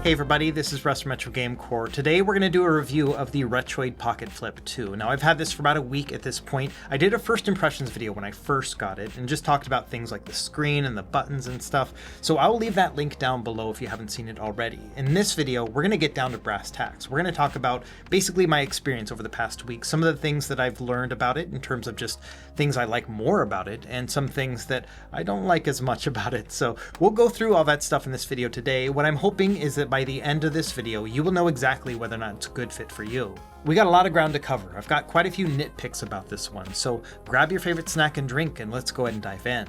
Hey everybody, this is Russ from Retro Game Core. Today we're going to do a review of the Retroid Pocket Flip 2. Now I've had this for about a week at this point. I did a first impressions video when I first got it and just talked about things like the screen and the buttons and stuff, so I'll leave that link down below if you haven't seen it already. In this video, we're going to get down to brass tacks. We're going to talk about basically my experience over the past week, some of the things that I've learned about it in terms of just things I like more about it, and some things that I don't like as much about it. So we'll go through all that stuff in this video today. What I'm hoping is that by the end of this video, you will know exactly whether or not it's a good fit for you. We got a lot of ground to cover. I've got quite a few nitpicks about this one, so grab your favorite snack and drink and let's go ahead and dive in.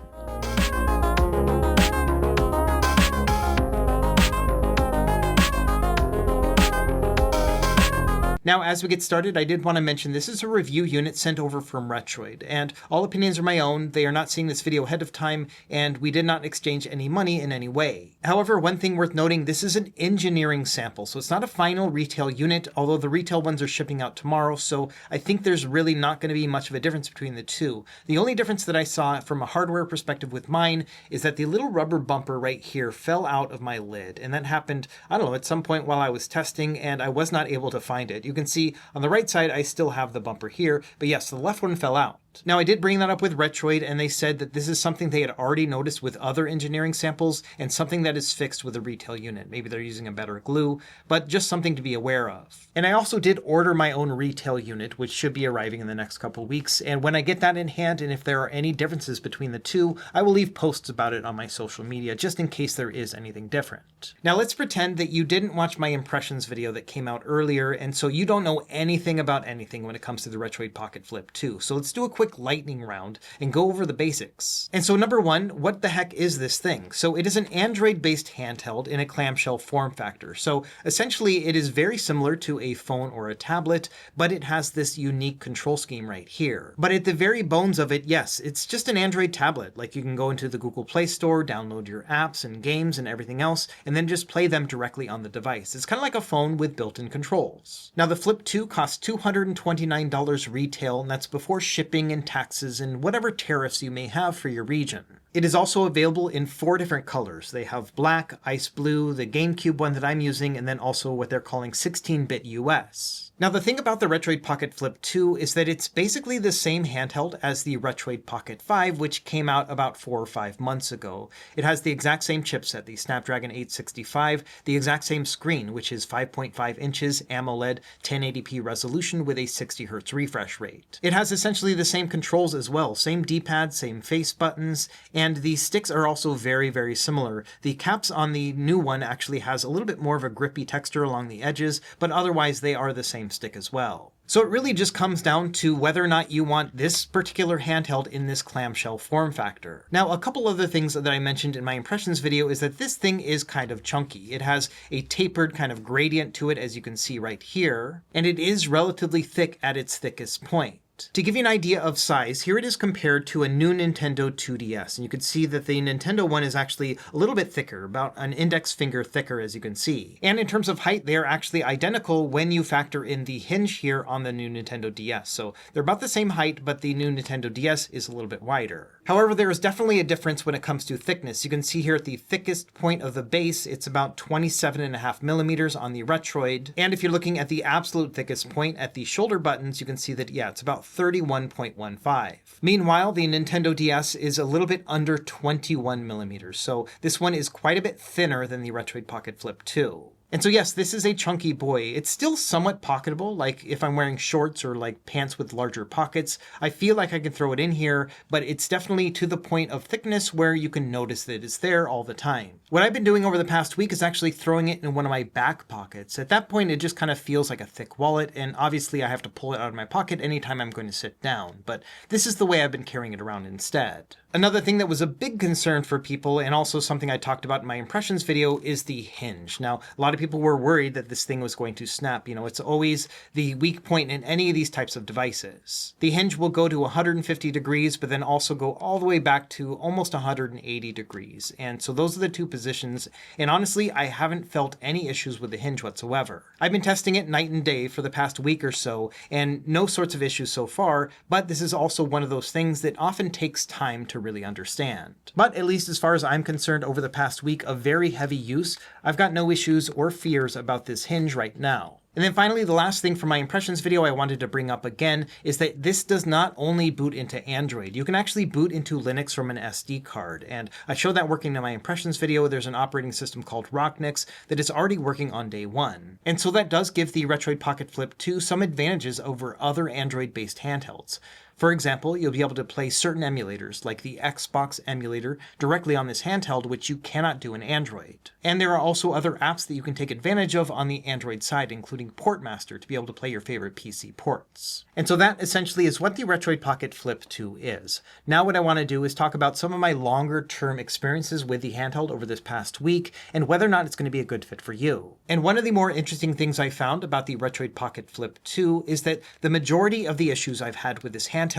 Now, as we get started, I did want to mention this is a review unit sent over from Retroid, and all opinions are my own. They are not seeing this video ahead of time, and we did not exchange any money in any way. However, one thing worth noting, this is an engineering sample, so it's not a final retail unit, although the retail ones are shipping out tomorrow, so I think there's really not going to be much of a difference between the two. The only difference that I saw from a hardware perspective with mine is that the little rubber bumper right here fell out of my lid, and that happened, I don't know, at some point while I was testing, and I was not able to find it. You can see on the right side, I still have the bumper here, but yes, the left one fell out. Now, I did bring that up with Retroid, and they said that this is something they had already noticed with other engineering samples and something that is fixed with a retail unit. Maybe they're using a better glue, but just something to be aware of. And I also did order my own retail unit, which should be arriving in the next couple weeks. And when I get that in hand, and if there are any differences between the two, I will leave posts about it on my social media, just in case there is anything different. Now, let's pretend that you didn't watch my impressions video that came out earlier, and so you don't know anything about anything when it comes to the Retroid Pocket Flip 2. So let's do a quick lightning round and go over the basics. And so number one, what the heck is this thing? So it is an Android-based handheld in a clamshell form factor. So essentially it is very similar to a phone or a tablet, but it has this unique control scheme right here. But at the very bones of it, yes, it's just an Android tablet. Like you can go into the Google Play Store, download your apps and games and everything else, and then just play them directly on the device. It's kind of like a phone with built-in controls. Now the Flip 2 costs $229 retail, and that's before shipping and taxes and whatever tariffs you may have for your region. It is also available in 4 different colors. They have black, ice blue, the GameCube one that I'm using, and then also what they're calling 16-bit US. Now the thing about the Retroid Pocket Flip 2 is that it's basically the same handheld as the Retroid Pocket 5, which came out about 4 or 5 months ago. It has the exact same chipset, the Snapdragon 865, the exact same screen, which is 5.5 inches AMOLED 1080p resolution with a 60 Hz refresh rate. It has essentially the same controls as well, same D-pad, same face buttons, and the sticks are also very, very similar. The caps on the new one actually has a little bit more of a grippy texture along the edges, but otherwise they are the same stick as well. So it really just comes down to whether or not you want this particular handheld in this clamshell form factor. Now, a couple other things that I mentioned in my impressions video is that this thing is kind of chunky. It has a tapered kind of gradient to it, as you can see right here, and it is relatively thick at its thickest point. To give you an idea of size, here it is compared to a new Nintendo 2DS, and you can see that the Nintendo one is actually a little bit thicker, about an index finger thicker, as you can see. And in terms of height, they are actually identical when you factor in the hinge here on the new Nintendo DS. So they're about the same height, but the new Nintendo DS is a little bit wider. However, there is definitely a difference when it comes to thickness. You can see here at the thickest point of the base, it's about 27.5 millimeters on the Retroid. And if you're looking at the absolute thickest point at the shoulder buttons, you can see that, yeah, it's about 31.15. Meanwhile, the Nintendo DS is a little bit under 21 millimeters, so this one is quite a bit thinner than the Retroid Pocket Flip 2. And so yes, this is a chunky boy. It's still somewhat pocketable, like if I'm wearing shorts or like pants with larger pockets, I feel like I can throw it in here, but it's definitely to the point of thickness where you can notice that it's there all the time. What I've been doing over the past week is actually throwing it in one of my back pockets. At that point, it just kind of feels like a thick wallet, and obviously I have to pull it out of my pocket anytime I'm going to sit down, but this is the way I've been carrying it around instead. Another thing that was a big concern for people, and also something I talked about in my impressions video, is the hinge. Now, a lot of people were worried that this thing was going to snap. You know, it's always the weak point in any of these types of devices. The hinge will go to 150 degrees, but then also go all the way back to almost 180 degrees. And so those are the two positions. And honestly, I haven't felt any issues with the hinge whatsoever. I've been testing it night and day for the past week or so, and no sorts of issues so far, but this is also one of those things that often takes time to really understand. But at least as far as I'm concerned, over the past week of very heavy use, I've got no issues or fears about this hinge right now. And then finally, the last thing from my impressions video I wanted to bring up again is that this does not only boot into Android. You can actually boot into Linux from an SD card. And I showed that working in my impressions video. There's an operating system called Rocknix that is already working on day one. And so that does give the Retroid Pocket Flip 2 some advantages over other Android-based handhelds. For example, you'll be able to play certain emulators, like the Xbox emulator, directly on this handheld, which you cannot do in Android. And there are also other apps that you can take advantage of on the Android side, including Portmaster, to be able to play your favorite PC ports. And so that essentially is what the Retroid Pocket Flip 2 is. Now what I want to do is talk about some of my longer-term experiences with the handheld over this past week, and whether or not it's going to be a good fit for you. And one of the more interesting things I found about the Retroid Pocket Flip 2 is that the majority of the issues I've had with this handheld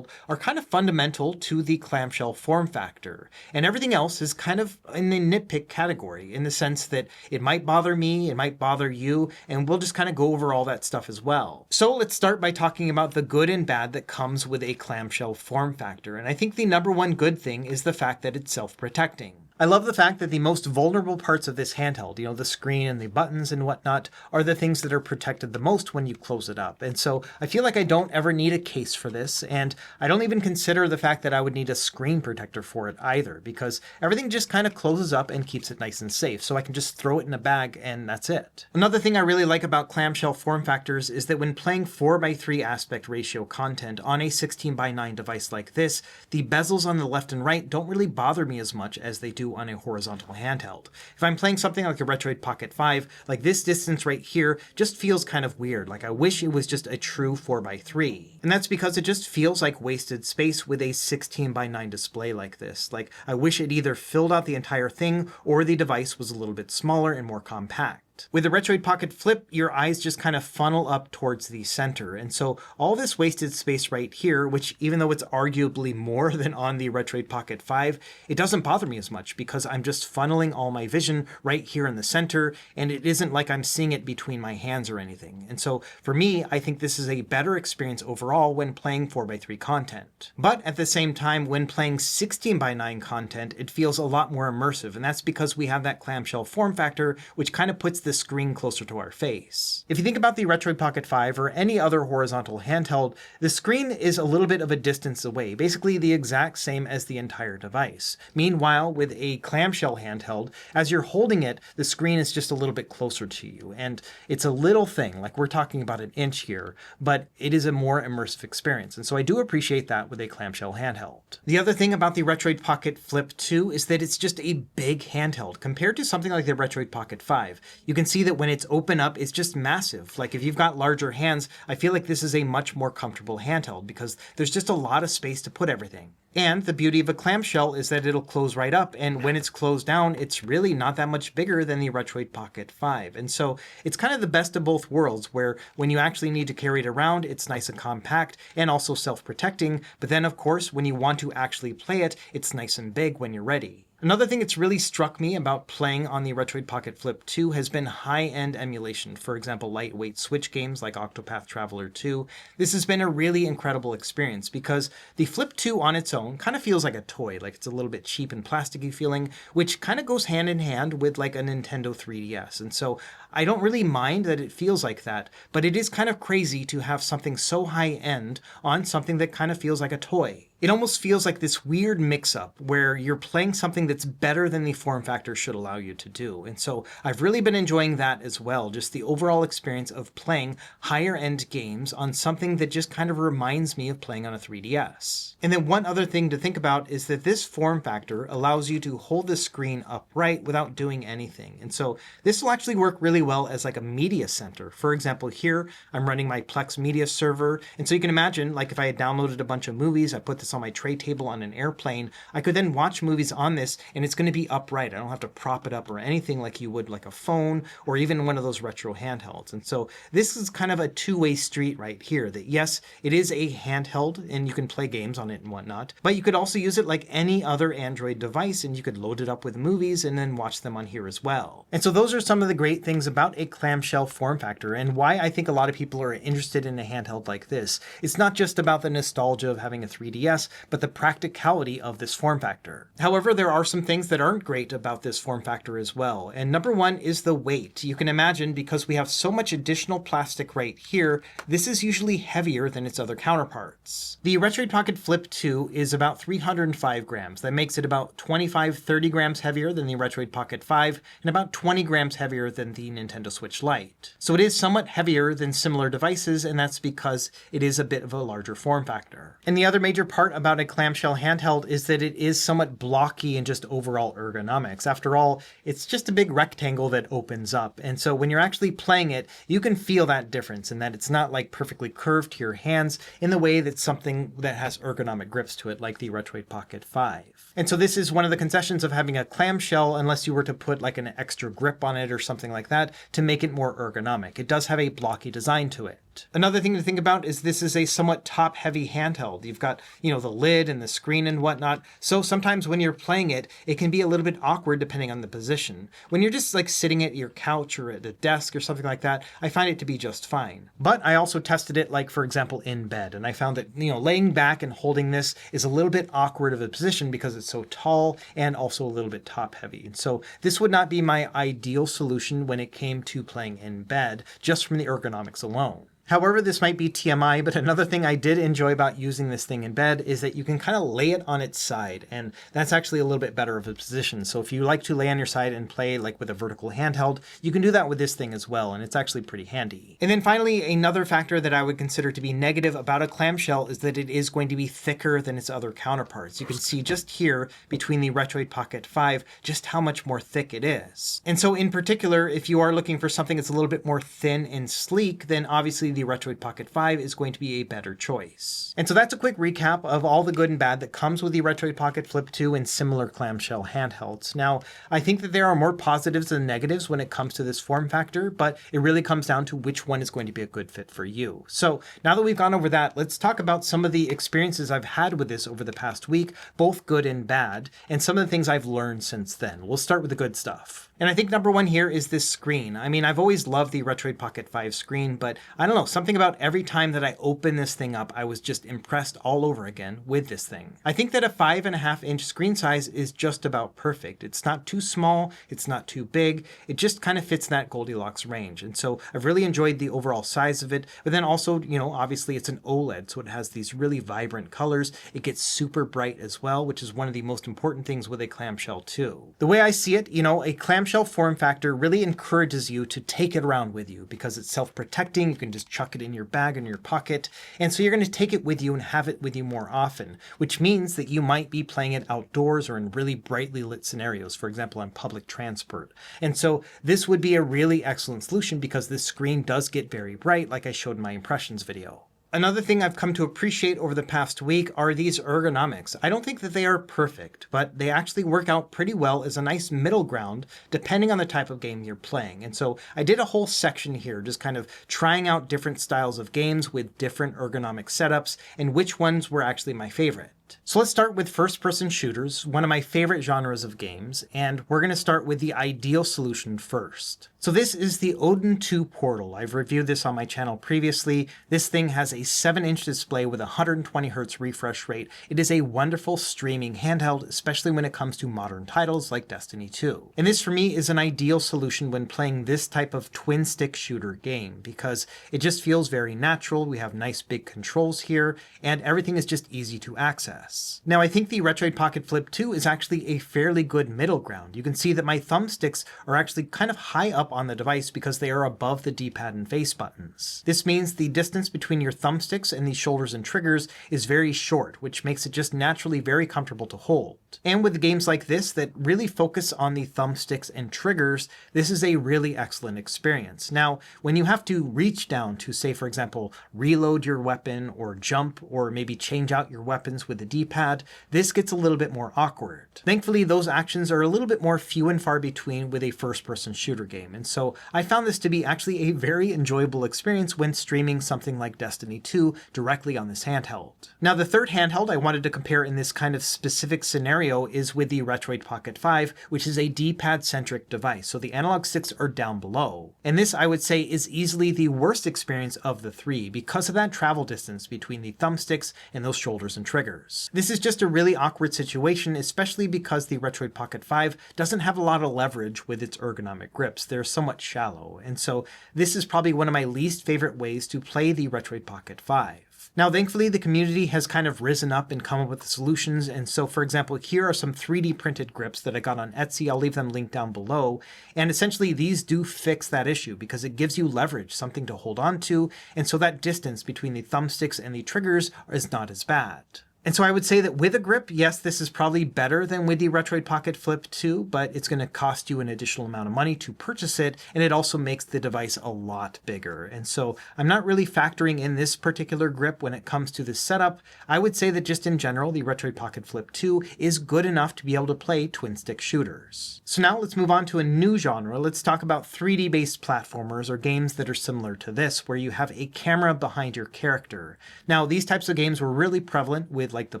are kind of fundamental to the clamshell form factor. And everything else is kind of in the nitpick category, in the sense that it might bother me, it might bother you, and we'll just kind of go over all that stuff as well. So let's start by talking about the good and bad that comes with a clamshell form factor. And I think the number one good thing is the fact that it's self-protecting. I love the fact that the most vulnerable parts of this handheld, the screen and the buttons and whatnot, are the things that are protected the most when you close it up. And so I feel like I don't ever need a case for this, and I don't even consider the fact that I would need a screen protector for it either, because everything just kind of closes up and keeps it nice and safe, so I can just throw it in a bag and that's it. Another thing I really like about clamshell form factors is that when playing 4:3 aspect ratio content on a 16:9 device like this, the bezels on the left and right don't really bother me as much as they do on a horizontal handheld. If I'm playing something like a Retroid Pocket 5, like this distance right here just feels kind of weird. Like I wish it was just a true 4:3. And that's because it just feels like wasted space with a 16:9 display like this. Like I wish it either filled out the entire thing or the device was a little bit smaller and more compact. With the Retroid Pocket Flip, your eyes just kind of funnel up towards the center. And so all this wasted space right here, which even though it's arguably more than on the Retroid Pocket 5, it doesn't bother me as much because I'm just funneling all my vision right here in the center, and it isn't like I'm seeing it between my hands or anything. And so for me, I think this is a better experience overall when playing 4:3 content. But at the same time, when playing 16:9 content, it feels a lot more immersive, and that's because we have that clamshell form factor, which kind of puts the screen closer to our face. If you think about the Retroid Pocket 5 or any other horizontal handheld, the screen is a little bit of a distance away, basically the exact same as the entire device. Meanwhile, with a clamshell handheld, as you're holding it, the screen is just a little bit closer to you. And it's a little thing, like we're talking about an inch here, but it is a more immersive experience. And so I do appreciate that with a clamshell handheld. The other thing about the Retroid Pocket Flip 2 is that it's just a big handheld compared to something like the Retroid Pocket 5. You can see that when it's open up, it's just massive. Like if you've got larger hands, I feel like this is a much more comfortable handheld because there's just a lot of space to put everything. And the beauty of a clamshell is that it'll close right up, and when it's closed down, it's really not that much bigger than the Retroid Pocket 5. And so it's kind of the best of both worlds, where when you actually need to carry it around, it's nice and compact and also self-protecting, but then of course, when you want to actually play it, it's nice and big when you're ready. Another thing that's really struck me about playing on the Retroid Pocket Flip 2 has been high-end emulation. For example, lightweight Switch games like Octopath Traveler 2. This has been a really incredible experience because the Flip 2 on its own kind of feels like a toy, like it's a little bit cheap and plasticky feeling, which kind of goes hand in hand with like a Nintendo 3DS. And so I don't really mind that it feels like that, but it is kind of crazy to have something so high-end on something that kind of feels like a toy. It almost feels like this weird mix-up where you're playing something that's better than the form factor should allow you to do. And so I've really been enjoying that as well, just the overall experience of playing higher-end games on something that just kind of reminds me of playing on a 3DS. And then one other thing to think about is that this form factor allows you to hold the screen upright without doing anything. And so this will actually work really well as like a media center. For example, here I'm running my Plex media server. And so you can imagine, like if I had downloaded a bunch of movies, I put this on my tray table on an airplane, I could then watch movies on this and it's going to be upright. I don't have to prop it up or anything like you would like a phone or even one of those retro handhelds. And so this is kind of a two-way street right here, that yes, it is a handheld and you can play games on it and whatnot, but you could also use it like any other Android device and you could load it up with movies and then watch them on here as well. And so those are some of the great things about a clamshell form factor and why I think a lot of people are interested in a handheld like this. It's not just about the nostalgia of having a 3DS, but the practicality of this form factor. However, there are some things that aren't great about this form factor as well. And number one is the weight. You can imagine, because we have so much additional plastic right here, this is usually heavier than its other counterparts. The Retroid Pocket Flip 2 is about 305 grams. That makes it about 25-30 grams heavier than the Retroid Pocket 5 and about 20 grams heavier than the Nintendo Switch Lite. So it is somewhat heavier than similar devices, and that's because it is a bit of a larger form factor. And the other major part about a clamshell handheld is that it is somewhat blocky in just overall ergonomics. After all, it's just a big rectangle that opens up, and so when you're actually playing it, you can feel that difference in that it's not like perfectly curved to your hands in the way that something that has ergonomic grips to it, like the Retroid Pocket 5. And so this is one of the concessions of having a clamshell, unless you were to put like an extra grip on it or something like that to make it more ergonomic. It does have a blocky design to it. Another thing to think about is this is a somewhat top-heavy handheld. You've got, the lid and the screen and whatnot. So sometimes when you're playing it, it can be a little bit awkward depending on the position. When you're just like sitting at your couch or at a desk or something like that, I find it to be just fine. But I also tested it, like for example, in bed, and I found that, laying back and holding this is a little bit awkward of a position because it's so tall and also a little bit top-heavy. And so this would not be my ideal solution when it came to playing in bed, just from the ergonomics alone. However, this might be TMI, but another thing I did enjoy about using this thing in bed is that you can kind of lay it on its side, and that's actually a little bit better of a position. So if you like to lay on your side and play like with a vertical handheld, you can do that with this thing as well, and it's actually pretty handy. And then finally, another factor that I would consider to be negative about a clamshell is that it is going to be thicker than its other counterparts. You can see just here between the Retroid Pocket 5 just how much more thick it is. And so in particular, if you are looking for something that's a little bit more thin and sleek, then obviously the Retroid Pocket 5 is going to be a better choice. And so that's a quick recap of all the good and bad that comes with the Retroid Pocket Flip 2 and similar clamshell handhelds. Now, I think that there are more positives than negatives when it comes to this form factor, but it really comes down to which one is going to be a good fit for you. So now that we've gone over that, let's talk about some of the experiences I've had with this over the past week, both good and bad, and some of the things I've learned since then. We'll start with the good stuff. And I think number one here is this screen. I mean, I've always loved the Retroid Pocket 5 screen, but I don't know, something about every time that I open this thing up, I was just impressed all over again with this thing. I think that a 5.5-inch screen size is just about perfect. It's not too small, it's not too big, it just kind of fits that Goldilocks range. And so I've really enjoyed the overall size of it, but then also, obviously it's an OLED, so it has these really vibrant colors. It gets super bright as well, which is one of the most important things with a clamshell too. The way I see it, a clamshell form factor really encourages you to take it around with you because it's self-protecting. You can just chuck it in your bag or in your pocket. And so you're going to take it with you and have it with you more often, which means that you might be playing it outdoors or in really brightly lit scenarios, for example, on public transport. And so this would be a really excellent solution because this screen does get very bright, like I showed in my impressions video. Another thing I've come to appreciate over the past week are these ergonomics. I don't think that they are perfect, but they actually work out pretty well as a nice middle ground depending on the type of game you're playing. And so I did a whole section here just kind of trying out different styles of games with different ergonomic setups and which ones were actually my favorite. So let's start with first-person shooters, one of my favorite genres of games, and we're going to start with the ideal solution first. So this is the Odin 2 Portal. I've reviewed this on my channel previously. This thing has a 7-inch display with a 120 Hz refresh rate. It is a wonderful streaming handheld, especially when it comes to modern titles like Destiny 2. And this for me is an ideal solution when playing this type of twin-stick shooter game because it just feels very natural. We have nice big controls here, and everything is just easy to access. Now, I think the Retroid Pocket Flip 2 is actually a fairly good middle ground. You can see that my thumbsticks are actually kind of high up on the device because they are above the D-pad and face buttons. This means the distance between your thumbsticks and the shoulders and triggers is very short, which makes it just naturally very comfortable to hold. And with games like this that really focus on the thumbsticks and triggers, this is a really excellent experience. Now, when you have to reach down to, say, for example, reload your weapon or jump or maybe change out your weapons with the D-pad, this gets a little bit more awkward. Thankfully, those actions are a little bit more few and far between with a first-person shooter game, and so I found this to be actually a very enjoyable experience when streaming something like Destiny 2 directly on this handheld. Now, the third handheld I wanted to compare in this kind of specific scenario is with the Retroid Pocket 5, which is a D-pad-centric device, so the analog sticks are down below. And this, I would say, is easily the worst experience of the three because of that travel distance between the thumbsticks and those shoulders and triggers. shooters. This is just a really awkward situation, especially because the Retroid Pocket 5 doesn't have a lot of leverage with its ergonomic grips. They're somewhat shallow, and so this is probably one of my least favorite ways to play the Retroid Pocket 5. Now, thankfully, the community has kind of risen up and come up with solutions, and so, for example, here are some 3D printed grips that I got on Etsy. I'll leave them linked down below, and essentially these do fix that issue because it gives you leverage, something to hold on to, and so that distance between the thumbsticks and the triggers is not as bad. And so I would say that with a grip, yes, this is probably better than with the Retroid Pocket Flip 2, but it's going to cost you an additional amount of money to purchase it, and it also makes the device a lot bigger. And so I'm not really factoring in this particular grip when it comes to this setup. I would say that just in general, the Retroid Pocket Flip 2 is good enough to be able to play twin-stick shooters. So now let's move on to a new genre. Let's talk about 3D-based platformers or games that are similar to this, where you have a camera behind your character. Now, these types of games were really prevalent with like the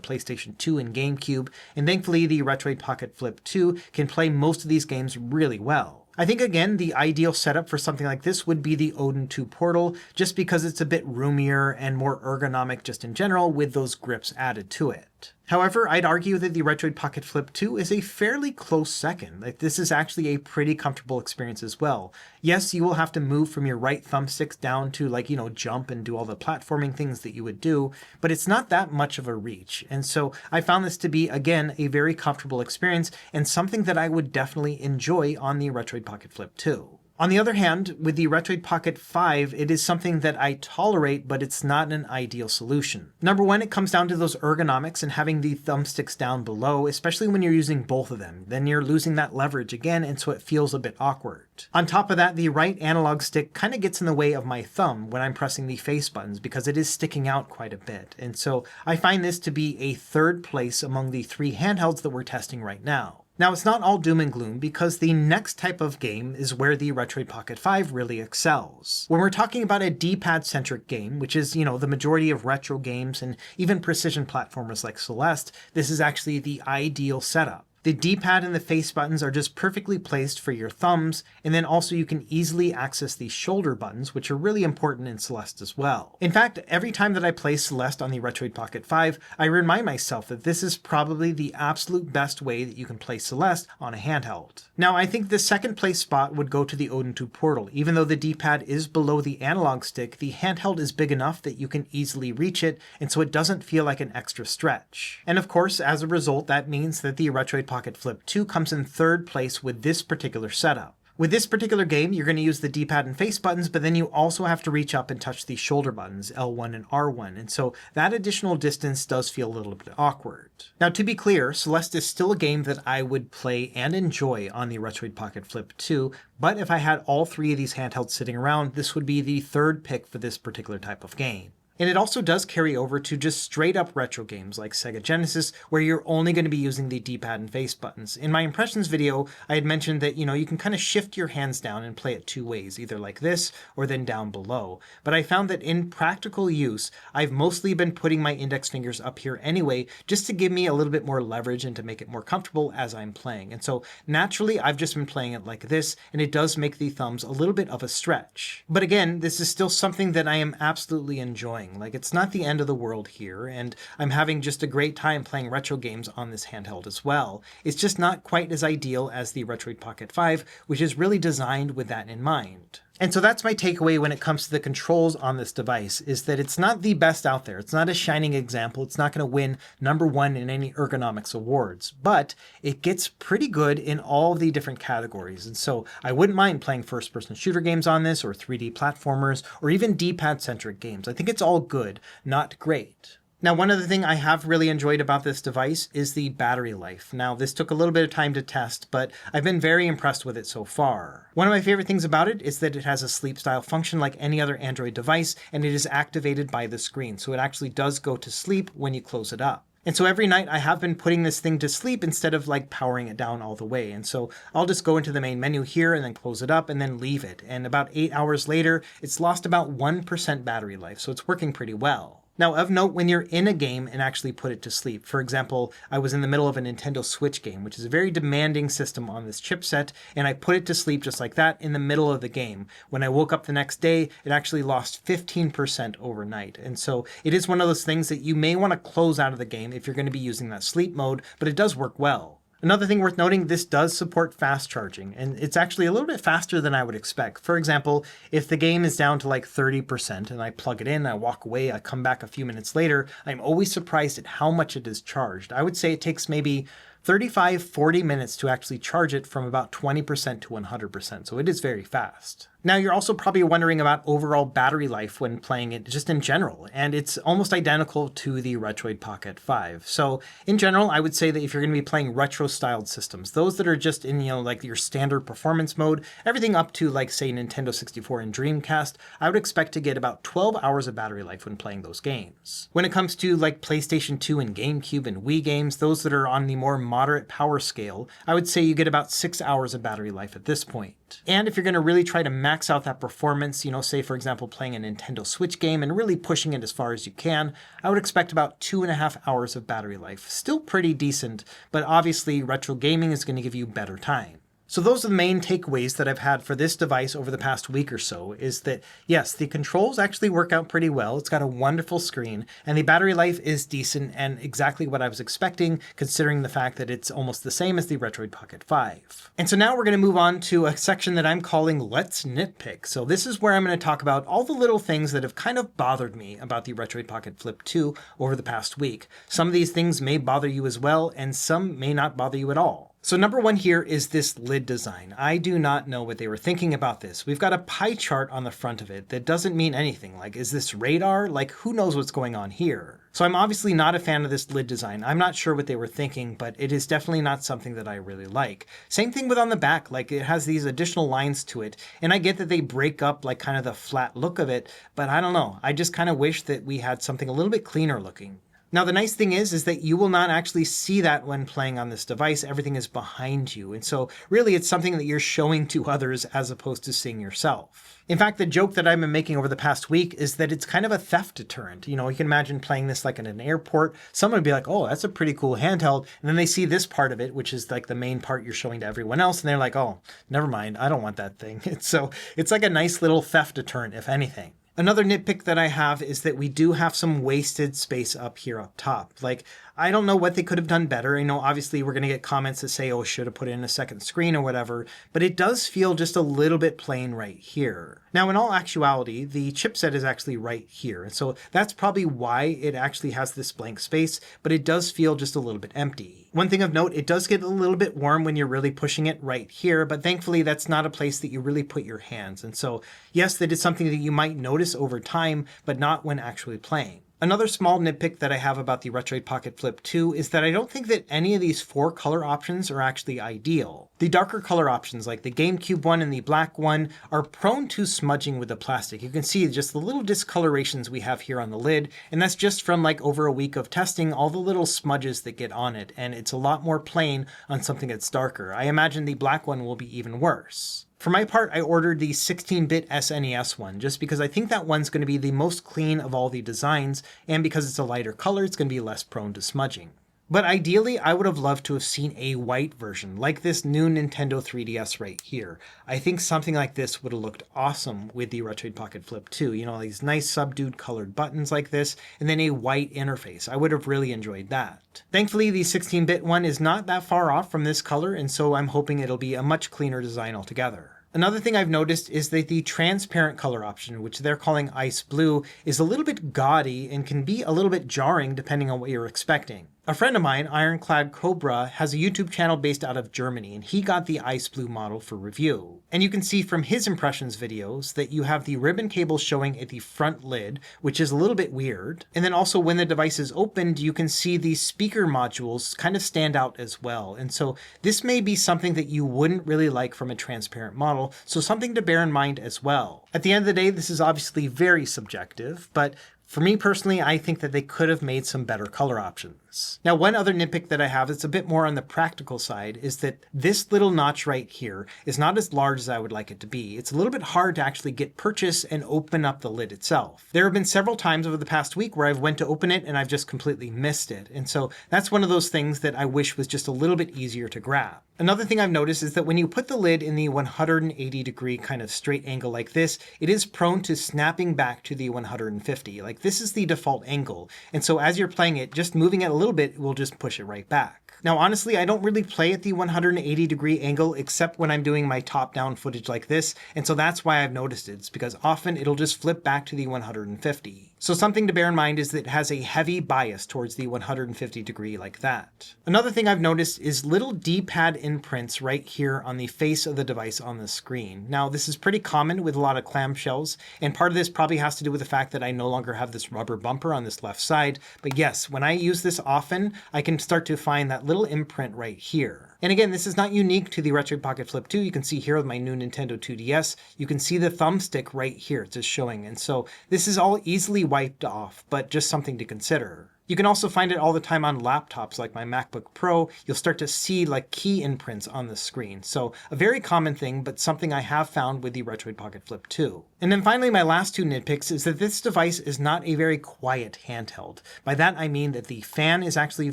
PlayStation 2 and GameCube, and thankfully the Retroid Pocket Flip 2 can play most of these games really well. I think, again, the ideal setup for something like this would be the Odin 2 Portal, just because it's a bit roomier and more ergonomic just in general with those grips added to it. However, I'd argue that the Retroid Pocket Flip 2 is a fairly close second. Like, this is actually a pretty comfortable experience as well. Yes, you will have to move from your right thumbsticks down to, like, jump and do all the platforming things that you would do, but it's not that much of a reach. And so I found this to be, again, a very comfortable experience and something that I would definitely enjoy on the Retroid Pocket Flip 2. On the other hand, with the Retroid Pocket 5, it is something that I tolerate, but it's not an ideal solution. Number one, it comes down to those ergonomics and having the thumbsticks down below, especially when you're using both of them. Then you're losing that leverage again, and so it feels a bit awkward. On top of that, the right analog stick kind of gets in the way of my thumb when I'm pressing the face buttons because it is sticking out quite a bit. And so I find this to be a third place among the 3 handhelds that we're testing right now. Now, it's not all doom and gloom because the next type of game is where the Retroid Pocket 5 really excels. When we're talking about a D-pad centric game, which is, the majority of retro games and even precision platformers like Celeste, this is actually the ideal setup. The D-pad and the face buttons are just perfectly placed for your thumbs, and then also you can easily access the shoulder buttons, which are really important in Celeste as well. In fact, every time that I play Celeste on the Retroid Pocket 5, I remind myself that this is probably the absolute best way that you can play Celeste on a handheld. Now, I think the second place spot would go to the Odin 2 Portal. Even though the D-pad is below the analog stick, the handheld is big enough that you can easily reach it, and so it doesn't feel like an extra stretch. And of course, as a result, that means that the Retroid Pocket Flip 2 comes in third place with this particular setup. With this particular game, you're going to use the D-pad and face buttons, but then you also have to reach up and touch the shoulder buttons, L1 and R1, and so that additional distance does feel a little bit awkward. Now, to be clear, Celeste is still a game that I would play and enjoy on the Retroid Pocket Flip 2, but if I had all 3 of these handhelds sitting around, this would be the third pick for this particular type of game. And it also does carry over to just straight up retro games like Sega Genesis, where you're only going to be using the D-pad and face buttons. In my impressions video, I had mentioned that, you can kind of shift your hands down and play it 2 ways, either like this or then down below. But I found that in practical use, I've mostly been putting my index fingers up here anyway, just to give me a little bit more leverage and to make it more comfortable as I'm playing. And so naturally, I've just been playing it like this, and it does make the thumbs a little bit of a stretch. But again, this is still something that I am absolutely enjoying. Like, it's not the end of the world here, and I'm having just a great time playing retro games on this handheld as well. It's just not quite as ideal as the Retroid Pocket 5, which is really designed with that in mind. And so that's my takeaway when it comes to the controls on this device, is that it's not the best out there. It's not a shining example. It's not going to win #1 in any ergonomics awards, but it gets pretty good in all of the different categories. And so I wouldn't mind playing first-person shooter games on this, or 3D platformers, or even D-pad centric games. I think it's all good, not great. Now, one other thing I have really enjoyed about this device is the battery life. Now, this took a little bit of time to test, but I've been very impressed with it so far. One of my favorite things about it is that it has a sleep style function like any other Android device, and it is activated by the screen. So it actually does go to sleep when you close it up. And so every night I have been putting this thing to sleep instead of like powering it down all the way. And so I'll just go into the main menu here and then close it up and then leave it. And about 8 hours later, it's lost about 1% battery life. So it's working pretty well. Now, of note, when you're in a game and actually put it to sleep, for example, I was in the middle of a Nintendo Switch game, which is a very demanding system on this chipset, and I put it to sleep just like that in the middle of the game. When I woke up the next day, it actually lost 15% overnight. And so it is one of those things that you may want to close out of the game if you're going to be using that sleep mode, but it does work well. Another thing worth noting, this does support fast charging, and it's actually a little bit faster than I would expect. For example, if the game is down to like 30% and I plug it in, I walk away, I come back a few minutes later, I'm always surprised at how much it is charged. I would say it takes maybe 35-40 minutes to actually charge it from about 20% to 100%, so it is very fast. Now, you're also probably wondering about overall battery life when playing it just in general, and it's almost identical to the Retroid Pocket 5. So in general, I would say that if you're going to be playing retro-styled systems, those that are just in, like your standard performance mode, everything up to like say Nintendo 64 and Dreamcast, I would expect to get about 12 hours of battery life when playing those games. When it comes to like PlayStation 2 and GameCube and Wii games, those that are on the more moderate power scale, I would say you get about 6 hours of battery life at this point. And if you're going to really try to max out that performance, say for example playing a Nintendo Switch game and really pushing it as far as you can, I would expect about 2.5 hours of battery life. Still pretty decent, but obviously retro gaming is going to give you better time. So those are the main takeaways that I've had for this device over the past week or so, is that yes, the controls actually work out pretty well. It's got a wonderful screen, and the battery life is decent and exactly what I was expecting, considering the fact that it's almost the same as the Retroid Pocket 5. And so now we're going to move on to a section that I'm calling Let's Nitpick. So this is where I'm going to talk about all the little things that have kind of bothered me about the Retroid Pocket Flip 2 over the past week. Some of these things may bother you as well, and some may not bother you at all. So number one here is this lid design. I do not know what they were thinking about this. We've got a pie chart on the front of it that doesn't mean anything. Like, is this radar? Like, who knows what's going on here? So I'm obviously not a fan of this lid design. I'm not sure what they were thinking, but it is definitely not something that I really like. Same thing with on the back, like it has these additional lines to it. And I get that they break up like kind of the flat look of it, but I don't know. I just kind of wish that we had something a little bit cleaner looking. Now, the nice thing is that you will not actually see that when playing on this device. Everything is behind you. And so really it's something that you're showing to others as opposed to seeing yourself. In fact, the joke that I've been making over the past week is that it's kind of a theft deterrent. You can imagine playing this like in an airport. Someone would be like, oh, that's a pretty cool handheld. And then they see this part of it, which is like the main part you're showing to everyone else. And they're like, oh, never mind. I don't want that thing. So it's like a nice little theft deterrent, if anything. Another nitpick that I have is that we do have some wasted space up here up top. Like, I don't know what they could have done better. Obviously we're going to get comments that say, oh, should have put in a second screen or whatever, but it does feel just a little bit plain right here. Now, in all actuality, the chipset is actually right here. And so that's probably why it actually has this blank space, but it does feel just a little bit empty. One thing of note, it does get a little bit warm when you're really pushing it right here, but thankfully that's not a place that you really put your hands. And so yes, that is something that you might notice over time, but not when actually playing. Another small nitpick that I have about the Retroid Pocket Flip 2 is that I don't think that any of these 4 color options are actually ideal. The darker color options, like the GameCube one and the black one, are prone to smudging with the plastic. You can see just the little discolorations we have here on the lid, and that's just from like over a week of testing all the little smudges that get on it, and it's a lot more plain on something that's darker. I imagine the black one will be even worse. For my part, I ordered the 16-bit SNES one, just because I think that one's going to be the most clean of all the designs, and because it's a lighter color, it's going to be less prone to smudging. But ideally, I would have loved to have seen a white version, like this new Nintendo 3DS right here. I think something like this would have looked awesome with the Retroid Pocket Flip 2. These nice subdued colored buttons like this, and then a white interface. I would have really enjoyed that. Thankfully, the 16-bit one is not that far off from this color, and so I'm hoping it'll be a much cleaner design altogether. Another thing I've noticed is that the transparent color option, which they're calling ice blue, is a little bit gaudy and can be a little bit jarring depending on what you're expecting. A friend of mine, Ironclad Cobra, has a YouTube channel based out of Germany, and he got the ice blue model for review. And you can see from his impressions videos that you have the ribbon cable showing at the front lid, which is a little bit weird. And then also when the device is opened, you can see the speaker modules kind of stand out as well. And so this may be something that you wouldn't really like from a transparent model, so something to bear in mind as well. At the end of the day, this is obviously very subjective, but For me personally, I think that they could have made some better color options. Now, one other nitpick that I have that's a bit more on the practical side is that this little notch right here is not as large as I would like it to be. It's a little bit hard to actually get purchase and open up the lid itself. There have been several times over the past week where I've went to open it and I've just completely missed it. And so that's one of those things that I wish was just a little bit easier to grab. Another thing I've noticed is that when you put the lid in the 180-degree kind of straight angle like this, it is prone to snapping back to the 150. Like this is the default angle. And so as you're playing it, just moving it a little bit will just push it right back. Now, honestly, I don't really play at the 180-degree angle except when I'm doing my top-down footage like this. And so that's why I've noticed it. It's because often it'll just flip back to the 150. So something to bear in mind is that it has a heavy bias towards the 150-degree like that. Another thing I've noticed is little D-pad imprints right here on the face of the device on the screen. Now, this is pretty common with a lot of clamshells, and part of this probably has to do with the fact that I no longer have this rubber bumper on this left side. But yes, when I use this often, I can start to find that little imprint right here. And again, this is not unique to the Retroid Pocket Flip 2. You can see here with my new Nintendo 2DS, you can see the thumbstick right here. It's just showing. And so this is all easily wiped off, but just something to consider. You can also find it all the time on laptops like my MacBook Pro. You'll start to see like key imprints on the screen. So a very common thing, but something I have found with the Retroid Pocket Flip 2. And then finally, my last two nitpicks is that this device is not a very quiet handheld. By that, I mean that the fan is actually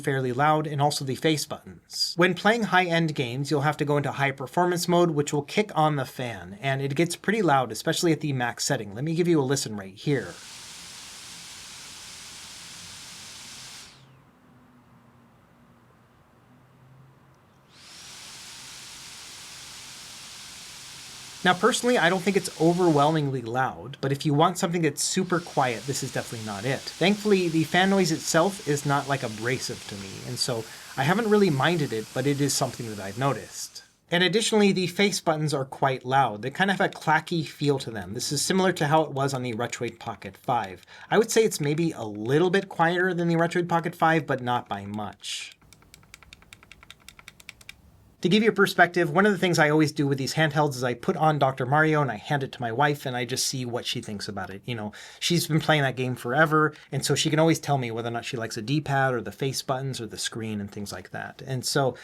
fairly loud and also the face buttons. When playing high-end games, you'll have to go into high performance mode, which will kick on the fan, and it gets pretty loud, especially at the max setting. Let me give you a listen right here. Now, personally, I don't think it's overwhelmingly loud, but if you want something that's super quiet, this is definitely not it. Thankfully, the fan noise itself is not like abrasive to me, and so I haven't really minded it, but it is something that I've noticed. And additionally, the face buttons are quite loud. They kind of have a clacky feel to them. This is similar to how it was on the Retroid Pocket 5. I would say it's maybe a little bit quieter than the Retroid Pocket 5, but not by much. To give you a perspective, one of the things I always do with these handhelds is I put on Dr. Mario and I hand it to my wife and I just see what she thinks about it. You know, she's been playing that game forever, and so she can always tell me whether or not she likes a D-pad or the face buttons or the screen and things like that. And so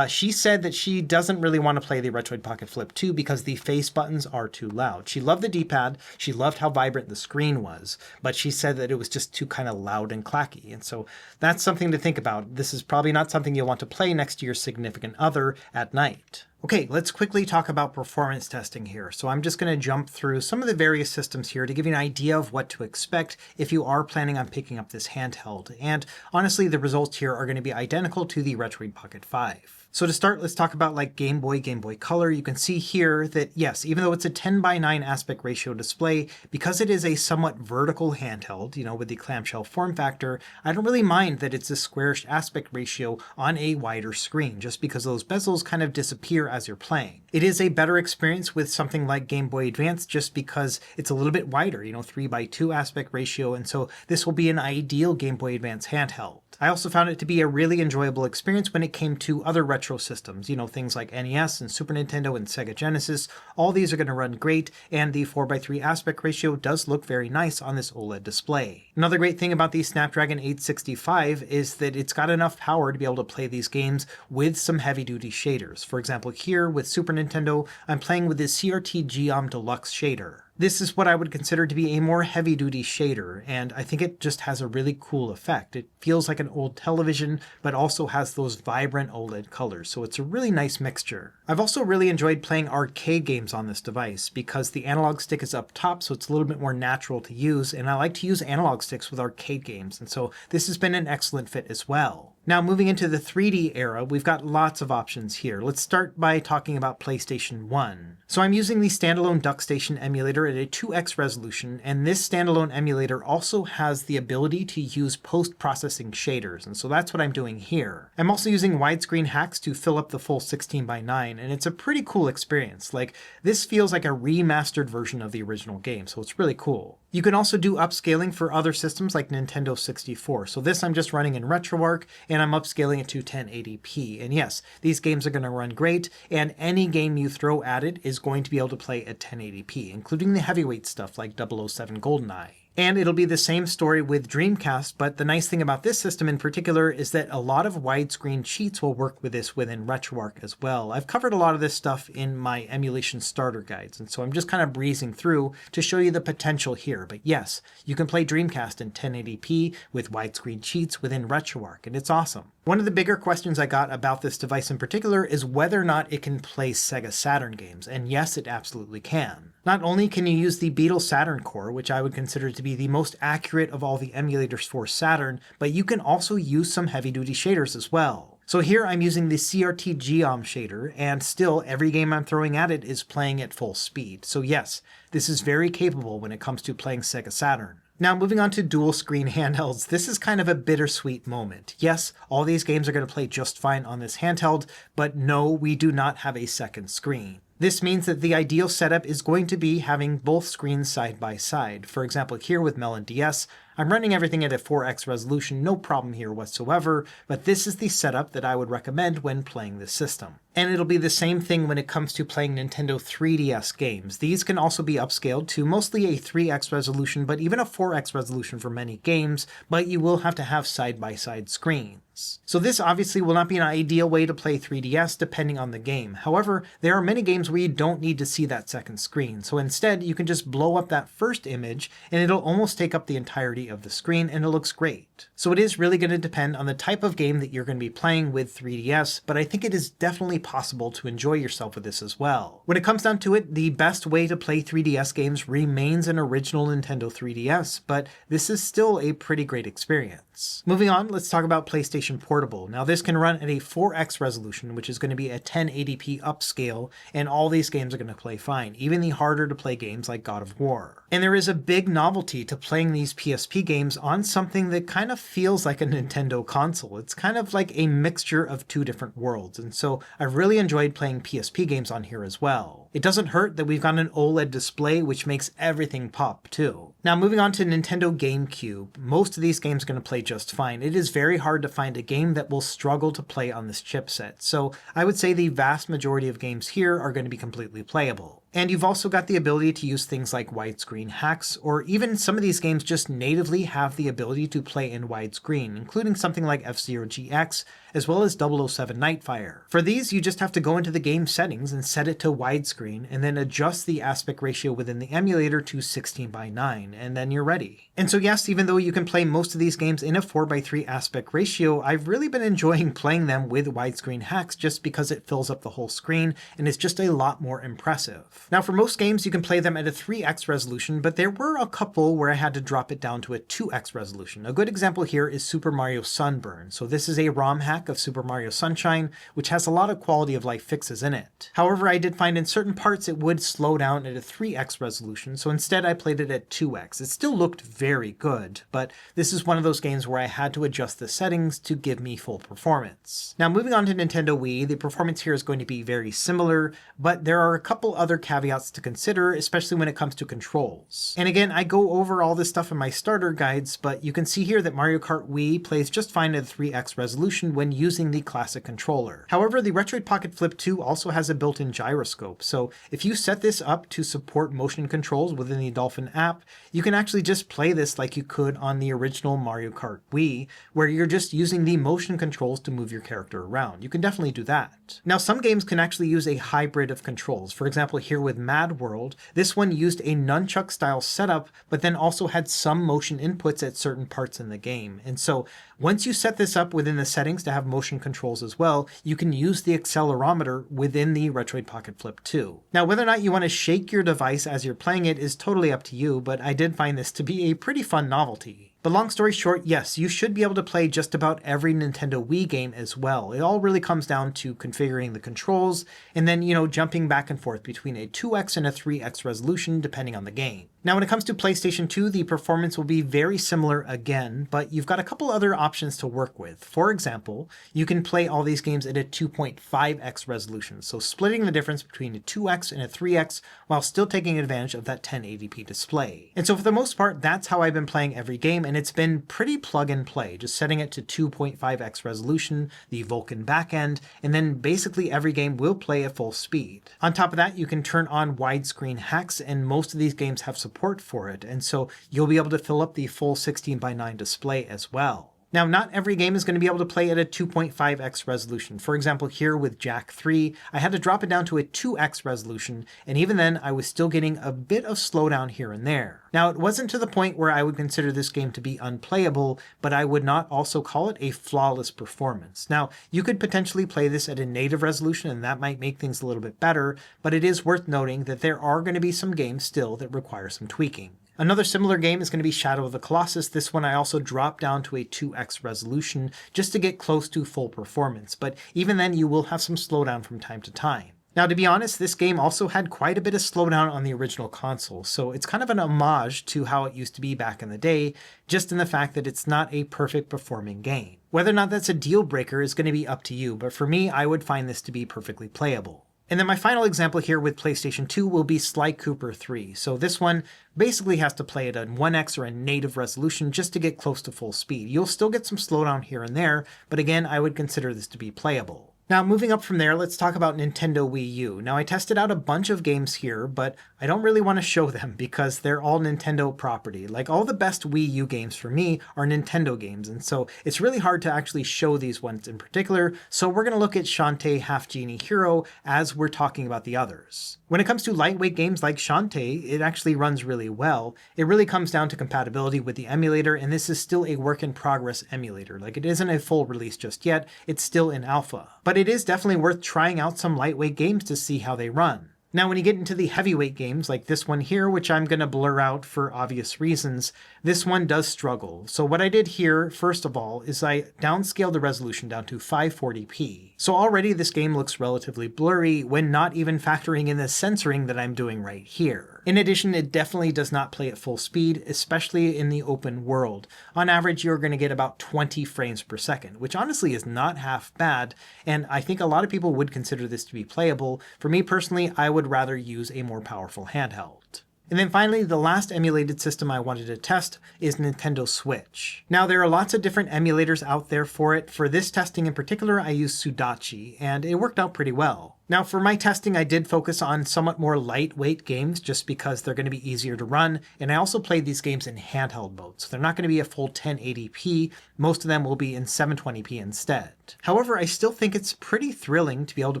she said that she doesn't really want to play the Retroid Pocket Flip 2 because the face buttons are too loud. She loved the D-pad, she loved how vibrant the screen was, but she said that it was just too kind of loud and clacky. And so that's something to think about. This is probably not something you'll want to play next to your significant other at night. Okay, let's quickly talk about performance testing here. So I'm just going to jump through some of the various systems here to give you an idea of what to expect if you are planning on picking up this handheld. And honestly, the results here are going to be identical to the Retroid Pocket 5. So to start, let's talk about like Game Boy Color. You can see here that yes, even though it's a 10:9 aspect ratio display, because it is a somewhat vertical handheld, you know, with the clamshell form factor, I don't really mind that it's a squarish aspect ratio on a wider screen, just because those bezels kind of disappear as you're playing. It is a better experience with something like Game Boy Advance just because it's a little bit wider, you know, 3:2 aspect ratio, and so this will be an ideal Game Boy Advance handheld. I also found it to be a really enjoyable experience when it came to other retro systems, you know, things like NES and Super Nintendo and Sega Genesis. All these are going to run great, and the 4:3 aspect ratio does look very nice on this OLED display. Another great thing about the Snapdragon 865 is that it's got enough power to be able to play these games with some heavy-duty shaders. For example, here with Super Nintendo, I'm playing with the CRT Geom Deluxe shader. This is what I would consider to be a more heavy-duty shader, and I think it just has a really cool effect. It feels like an old television, but also has those vibrant OLED colors, so it's a really nice mixture. I've also really enjoyed playing arcade games on this device because the analog stick is up top, so it's a little bit more natural to use, and I like to use analog sticks with arcade games, and so this has been an excellent fit as well. Now, moving into the 3D era, we've got lots of options here. Let's start by talking about PlayStation 1. So I'm using the standalone DuckStation emulator at a 2x resolution, and this standalone emulator also has the ability to use post-processing shaders, and so that's what I'm doing here. I'm also using widescreen hacks to fill up the full 16:9, and it's a pretty cool experience. Like, this feels like a remastered version of the original game, so it's really cool. You can also do upscaling for other systems like Nintendo 64. So this I'm just running in RetroArch, and I'm upscaling it to 1080p. And yes, these games are going to run great, and any game you throw at it is going to be able to play at 1080p, including the heavyweight stuff like 007 GoldenEye. And it'll be the same story with Dreamcast, but the nice thing about this system in particular is that a lot of widescreen cheats will work with this within RetroArch as well. I've covered a lot of this stuff in my emulation starter guides, and so I'm just kind of breezing through to show you the potential here. But yes, you can play Dreamcast in 1080p with widescreen cheats within RetroArch, and it's awesome. One of the bigger questions I got about this device in particular is whether or not it can play Sega Saturn games, and yes, it absolutely can. Not only can you use the Beetle Saturn core, which I would consider to be the most accurate of all the emulators for Saturn, but you can also use some heavy-duty shaders as well. So here I'm using the CRT Geom shader, and still every game I'm throwing at it is playing at full speed. So yes, this is very capable when it comes to playing Sega Saturn. Now moving on to dual screen handhelds, this is kind of a bittersweet moment. Yes, all these games are going to play just fine on this handheld, but no, we do not have a second screen. This means that the ideal setup is going to be having both screens side by side. For example, here with Melon DS, I'm running everything at a 4x resolution, no problem here whatsoever, but this is the setup that I would recommend when playing this system. And it'll be the same thing when it comes to playing Nintendo 3DS games. These can also be upscaled to mostly a 3x resolution, but even a 4x resolution for many games, but you will have to have side-by-side screens. So this obviously will not be an ideal way to play 3DS depending on the game. However, there are many games where you don't need to see that second screen. So instead, you can just blow up that first image and it'll almost take up the entirety of the screen and it looks great. So it is really going to depend on the type of game that you're going to be playing with 3DS, but I think it is definitely possible to enjoy yourself with this as well. When it comes down to it, the best way to play 3DS games remains an original Nintendo 3DS, but this is still a pretty great experience. Moving on, let's talk about PlayStation Portable. Now this can run at a 4x resolution, which is going to be a 1080p upscale, and all these games are going to play fine, even the harder to play games like God of War. And there is a big novelty to playing these PSP games on something that kind of feels like a Nintendo console. It's kind of like a mixture of two different worlds, and so I've really enjoyed playing PSP games on here as well. It doesn't hurt that we've got an OLED display, which makes everything pop too. Now moving on to Nintendo GameCube, most of these games are going to play just fine. It is very hard to find a game that will struggle to play on this chipset, so I would say the vast majority of games here are going to be completely playable. And you've also got the ability to use things like widescreen hacks, or even some of these games just natively have the ability to play in widescreen, including something like F-Zero GX, as well as 007 Nightfire. For these, you just have to go into the game settings and set it to widescreen, and then adjust the aspect ratio within the emulator to 16:9, and then you're ready. And so yes, even though you can play most of these games in a 4:3 aspect ratio, I've really been enjoying playing them with widescreen hacks just because it fills up the whole screen, and it's just a lot more impressive. Now for most games you can play them at a 3x resolution, but there were a couple where I had to drop it down to a 2x resolution. A good example here is Super Mario Sunburn. So this is a ROM hack of Super Mario Sunshine, which has a lot of quality of life fixes in it. However, I did find in certain parts it would slow down at a 3x resolution, so instead I played it at 2x. It still looked very good, but this is one of those games where I had to adjust the settings to give me full performance. Now moving on to Nintendo Wii, the performance here is going to be very similar, but there are a couple other caveats to consider, especially when it comes to controls. And again, I go over all this stuff in my starter guides, but you can see here that Mario Kart Wii plays just fine at a 3x resolution when using the classic controller. However, the Retroid Pocket Flip 2 also has a built-in gyroscope, so if you set this up to support motion controls within the Dolphin app, you can actually just play this like you could on the original Mario Kart Wii, where you're just using the motion controls to move your character around. You can definitely do that. Now, some games can actually use a hybrid of controls. For example, here with Mad World, this one used a nunchuck style setup, but then also had some motion inputs at certain parts in the game. And so once you set this up within the settings to have motion controls as well, you can use the accelerometer within the Retroid Pocket Flip 2. Now, whether or not you want to shake your device as you're playing it is totally up to you, but I did find this to be a pretty fun novelty. But long story short, yes, you should be able to play just about every Nintendo Wii game as well. It all really comes down to configuring the controls and then, jumping back and forth between a 2x and a 3x resolution depending on the game. Now, when it comes to PlayStation 2, the performance will be very similar again, but you've got a couple other options to work with. For example, you can play all these games at a 2.5x resolution, so splitting the difference between a 2x and a 3x while still taking advantage of that 1080p display. And so for the most part, that's how I've been playing every game, and it's been pretty plug and play, just setting it to 2.5x resolution, the Vulkan backend, and then basically every game will play at full speed. On top of that, you can turn on widescreen hacks, and most of these games have support support for it, and so you'll be able to fill up the full 16:9 display as well. Now, not every game is going to be able to play at a 2.5x resolution. For example, here with Jack 3, I had to drop it down to a 2x resolution, and even then I was still getting a bit of slowdown here and there. Now, it wasn't to the point where I would consider this game to be unplayable, but I would not also call it a flawless performance. Now, you could potentially play this at a native resolution, and that might make things a little bit better, but it is worth noting that there are going to be some games still that require some tweaking. Another similar game is going to be Shadow of the Colossus. This one I also dropped down to a 2x resolution just to get close to full performance, but even then you will have some slowdown from time to time. Now, to be honest, this game also had quite a bit of slowdown on the original console, so it's kind of an homage to how it used to be back in the day, just in the fact that it's not a perfect performing game. Whether or not that's a deal breaker is going to be up to you, but for me, I would find this to be perfectly playable. And then my final example here with PlayStation 2 will be Sly Cooper 3. So this one basically has to play at a 1x or a native resolution just to get close to full speed. You'll still get some slowdown here and there, but again, I would consider this to be playable. Now, moving up from there, let's talk about Nintendo Wii U. Now, I tested out a bunch of games here, but I don't really want to show them because they're all Nintendo property. Like, all the best Wii U games for me are Nintendo games, and so it's really hard to actually show these ones in particular, so we're going to look at Shantae Half Genie Hero as we're talking about the others. When it comes to lightweight games like Shantae, it actually runs really well. It really comes down to compatibility with the emulator, and this is still a work-in-progress emulator. Like, it isn't a full release just yet, it's still in alpha. But it is definitely worth trying out some lightweight games to see how they run. Now, when you get into the heavyweight games like this one here, which I'm going to blur out for obvious reasons, this one does struggle. So what I did here, first of all, is I downscaled the resolution down to 540p. So already this game looks relatively blurry when not even factoring in the censoring that I'm doing right here. In addition, it definitely does not play at full speed, especially in the open world. On average, you're going to get about 20 frames per second, which honestly is not half bad, and I think a lot of people would consider this to be playable. For me personally, I would rather use a more powerful handheld. And then finally, the last emulated system I wanted to test is Nintendo Switch. Now, there are lots of different emulators out there for it. For this testing in particular, I used Sudachi, and it worked out pretty well. Now, for my testing, I did focus on somewhat more lightweight games just because they're going to be easier to run, and I also played these games in handheld mode, so they're not going to be a full 1080p. Most of them will be in 720p instead. However, I still think it's pretty thrilling to be able to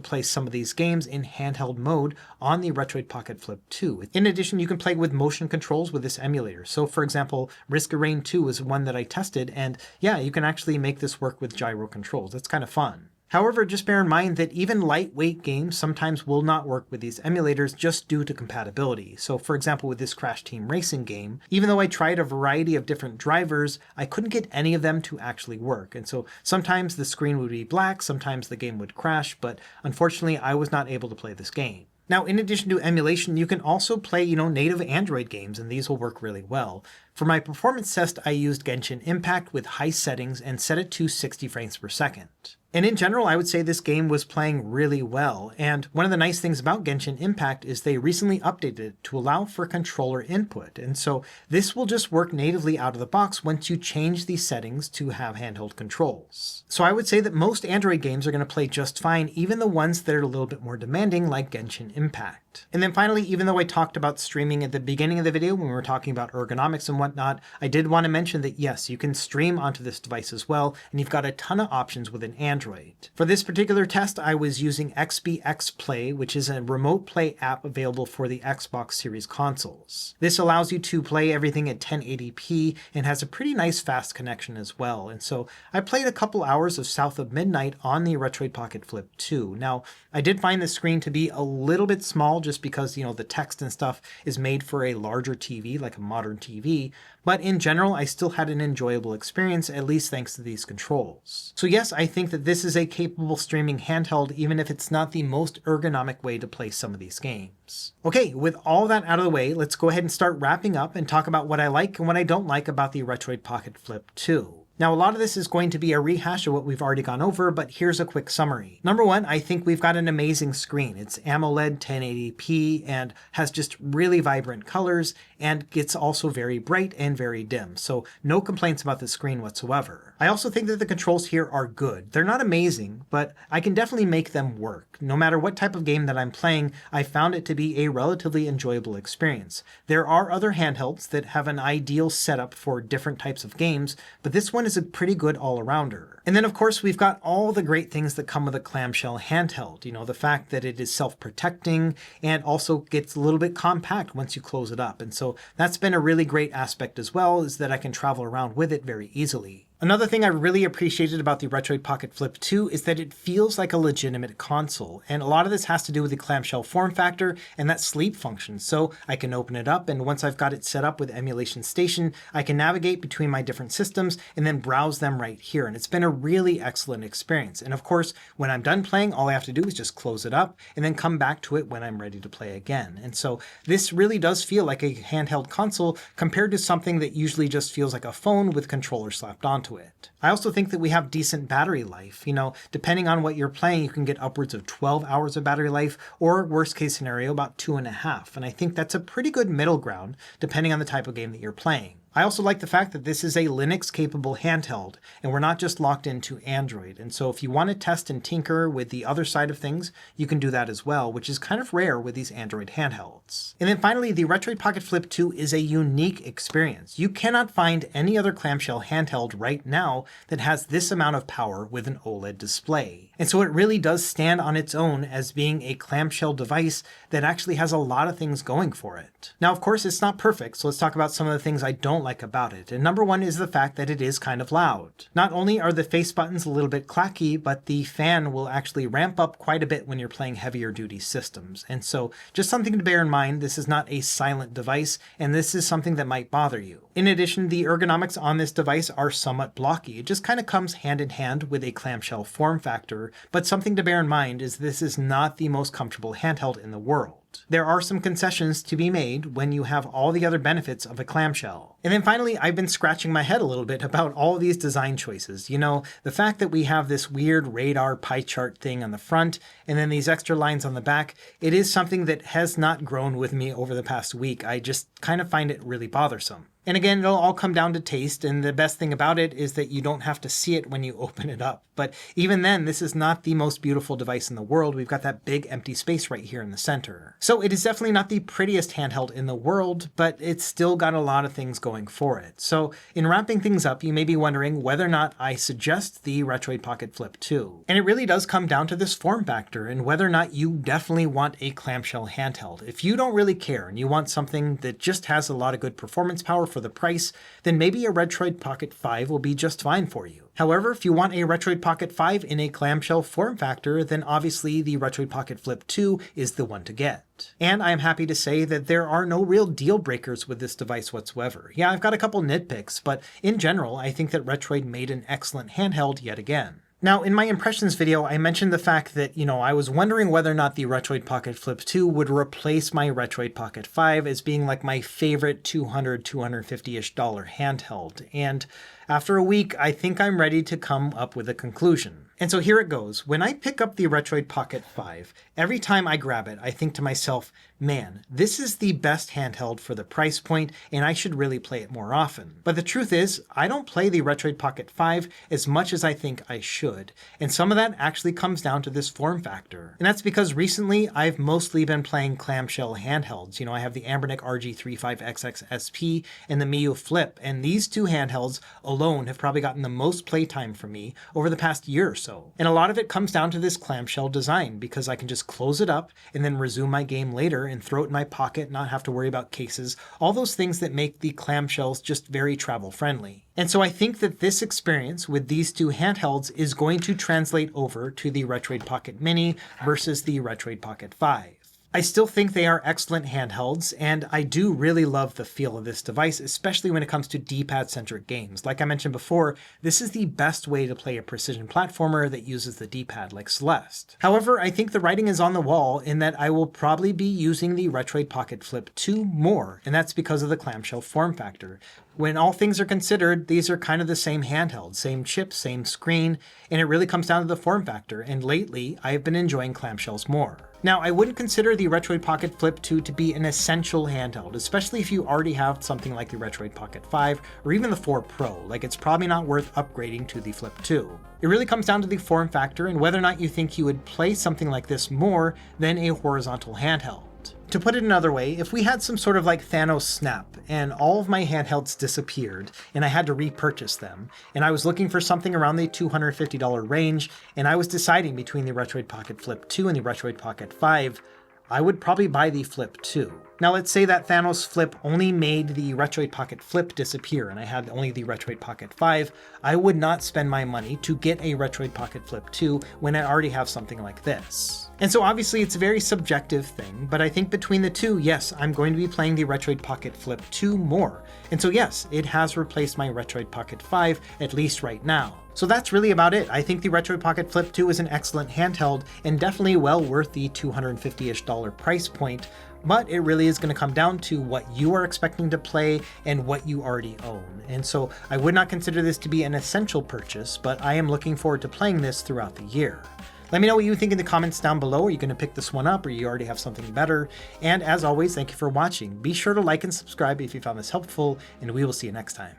play some of these games in handheld mode on the Retroid Pocket Flip 2. In addition, you can play with motion controls with this emulator. So, for example, Risk of Rain 2 is one that I tested, and yeah, you can actually make this work with gyro controls. It's kind of fun. However, just bear in mind that even lightweight games sometimes will not work with these emulators just due to compatibility. So for example, with this Crash Team Racing game, even though I tried a variety of different drivers, I couldn't get any of them to actually work. And so sometimes the screen would be black, sometimes the game would crash, but unfortunately I was not able to play this game. Now, in addition to emulation, you can also play, native Android games, and these will work really well. For my performance test, I used Genshin Impact with high settings and set it to 60 frames per second. And in general, I would say this game was playing really well, and one of the nice things about Genshin Impact is they recently updated it to allow for controller input, and so this will just work natively out of the box once you change these settings to have handheld controls. So I would say that most Android games are going to play just fine, even the ones that are a little bit more demanding like Genshin Impact. And then finally, even though I talked about streaming at the beginning of the video when we were talking about ergonomics and whatnot, I did want to mention that yes, you can stream onto this device as well, and you've got a ton of options within Android. For this particular test, I was using XBX Play, which is a remote play app available for the Xbox Series consoles. This allows you to play everything at 1080p and has a pretty nice fast connection as well. And so I played a couple hours of South of Midnight on the Retroid Pocket Flip 2. Now, I did find the screen to be a little bit small just because, the text and stuff is made for a larger TV, like a modern TV, but in general, I still had an enjoyable experience, at least thanks to these controls. So yes, I think that this is a capable streaming handheld, even if it's not the most ergonomic way to play some of these games. Okay, with all that out of the way, let's go ahead and start wrapping up and talk about what I like and what I don't like about the Retroid Pocket Flip 2. Now, a lot of this is going to be a rehash of what we've already gone over, but here's a quick summary. Number one, I think we've got an amazing screen. It's AMOLED 1080p and has just really vibrant colors and gets also very bright and very dim. So no complaints about the screen whatsoever. I also think that the controls here are good. They're not amazing, but I can definitely make them work. No matter what type of game that I'm playing, I found it to be a relatively enjoyable experience. There are other handhelds that have an ideal setup for different types of games, but this one is a pretty good all-arounder. And then of course we've got all the great things that come with a clamshell handheld. You know, the fact that it is self-protecting and also gets a little bit compact once you close it up. And so that's been a really great aspect as well, is that I can travel around with it very easily. Another thing I really appreciated about the Retroid Pocket Flip 2 is that it feels like a legitimate console, and a lot of this has to do with the clamshell form factor and that sleep function. So I can open it up, and once I've got it set up with Emulation Station, I can navigate between my different systems and then browse them right here, and it's been a really excellent experience. And of course, when I'm done playing, all I have to do is just close it up and then come back to it when I'm ready to play again. And so this really does feel like a handheld console compared to something that usually just feels like a phone with controllers slapped onto it. I also think that we have decent battery life. You know, depending on what you're playing, you can get upwards of 12 hours of battery life, or worst case scenario, about 2.5. And I think that's a pretty good middle ground, depending on the type of game that you're playing. I also like the fact that this is a Linux-capable handheld, and we're not just locked into Android. And so if you want to test and tinker with the other side of things, you can do that as well, which is kind of rare with these Android handhelds. And then finally, the Retroid Pocket Flip 2 is a unique experience. You cannot find any other clamshell handheld right now that has this amount of power with an OLED display. And so it really does stand on its own as being a clamshell device that actually has a lot of things going for it. Now, of course, it's not perfect, so let's talk about some of the things I don't like about it. And number one is the fact that it is kind of loud. Not only are the face buttons a little bit clacky, but the fan will actually ramp up quite a bit when you're playing heavier duty systems. And so just something to bear in mind, this is not a silent device, and this is something that might bother you. In addition, the ergonomics on this device are somewhat blocky. It just kind of comes hand in hand with a clamshell form factor, but something to bear in mind is this is not the most comfortable handheld in the world. There are some concessions to be made when you have all the other benefits of a clamshell. And then finally, I've been scratching my head a little bit about all these design choices. You know, the fact that we have this weird radar pie chart thing on the front and then these extra lines on the back, it is something that has not grown with me over the past week. I just kind of find it really bothersome. And again, it'll all come down to taste, and the best thing about it is that you don't have to see it when you open it up. But even then, this is not the most beautiful device in the world. We've got that big empty space right here in the center. So it is definitely not the prettiest handheld in the world, but it's still got a lot of things going for it. So in wrapping things up, you may be wondering whether or not I suggest the Retroid Pocket Flip 2. And it really does come down to this form factor and whether or not you definitely want a clamshell handheld. If you don't really care and you want something that just has a lot of good performance power for the price, then maybe a Retroid Pocket 5 will be just fine for you. However, if you want a Retroid Pocket 5 in a clamshell form factor, then obviously the Retroid Pocket Flip 2 is the one to get. And I am happy to say that there are no real deal breakers with this device whatsoever. Yeah, I've got a couple nitpicks, but in general, I think that Retroid made an excellent handheld yet again. Now, in my impressions video, I mentioned the fact that, I was wondering whether or not the Retroid Pocket Flip 2 would replace my Retroid Pocket 5 as being like my favorite $200, $250-ish handheld. And after a week, I think I'm ready to come up with a conclusion. And so here it goes. When I pick up the Retroid Pocket 5, every time I grab it, I think to myself, man, this is the best handheld for the price point, and I should really play it more often. But the truth is, I don't play the Retroid Pocket 5 as much as I think I should. And some of that actually comes down to this form factor. And that's because recently, I've mostly been playing clamshell handhelds. I have the Anbernic RG35XX SP and the Miyoo Flip, and these two handhelds alone have probably gotten the most playtime from me over the past year or so. And a lot of it comes down to this clamshell design, because I can just close it up and then resume my game later and throw it in my pocket, not have to worry about cases, all those things that make the clamshells just very travel friendly. And so I think that this experience with these two handhelds is going to translate over to the Retroid Pocket Mini versus the Retroid Pocket 5. I still think they are excellent handhelds, and I do really love the feel of this device, especially when it comes to D-pad-centric games. Like I mentioned before, this is the best way to play a precision platformer that uses the D-pad like Celeste. However, I think the writing is on the wall in that I will probably be using the Retroid Pocket Flip 2 more, and that's because of the clamshell form factor. When all things are considered, these are kind of the same handheld, same chip, same screen, and it really comes down to the form factor, and lately I've been enjoying clamshells more. Now, I wouldn't consider the Retroid Pocket Flip 2 to be an essential handheld, especially if you already have something like the Retroid Pocket 5 or even the 4 Pro. Like, it's probably not worth upgrading to the Flip 2. It really comes down to the form factor and whether or not you think you would play something like this more than a horizontal handheld. To put it another way, if we had some sort of like Thanos snap and all of my handhelds disappeared and I had to repurchase them, and I was looking for something around the $250 range, and I was deciding between the Retroid Pocket Flip 2 and the Retroid Pocket 5, I would probably buy the Flip 2. Now let's say that Thanos Flip only made the Retroid Pocket Flip disappear and I had only the Retroid Pocket 5, I would not spend my money to get a Retroid Pocket Flip 2 when I already have something like this. And so obviously it's a very subjective thing, but I think between the two, yes, I'm going to be playing the Retroid Pocket Flip 2 more. And so yes, it has replaced my Retroid Pocket 5, at least right now. So that's really about it. I think the Retroid Pocket Flip 2 is an excellent handheld and definitely well worth the $250-ish price point, but it really is going to come down to what you are expecting to play and what you already own. And so I would not consider this to be an essential purchase, but I am looking forward to playing this throughout the year. Let me know what you think in the comments down below. Are you going to pick this one up or you already have something better? And as always, thank you for watching. Be sure to like and subscribe if you found this helpful, and we will see you next time.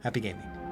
Happy gaming.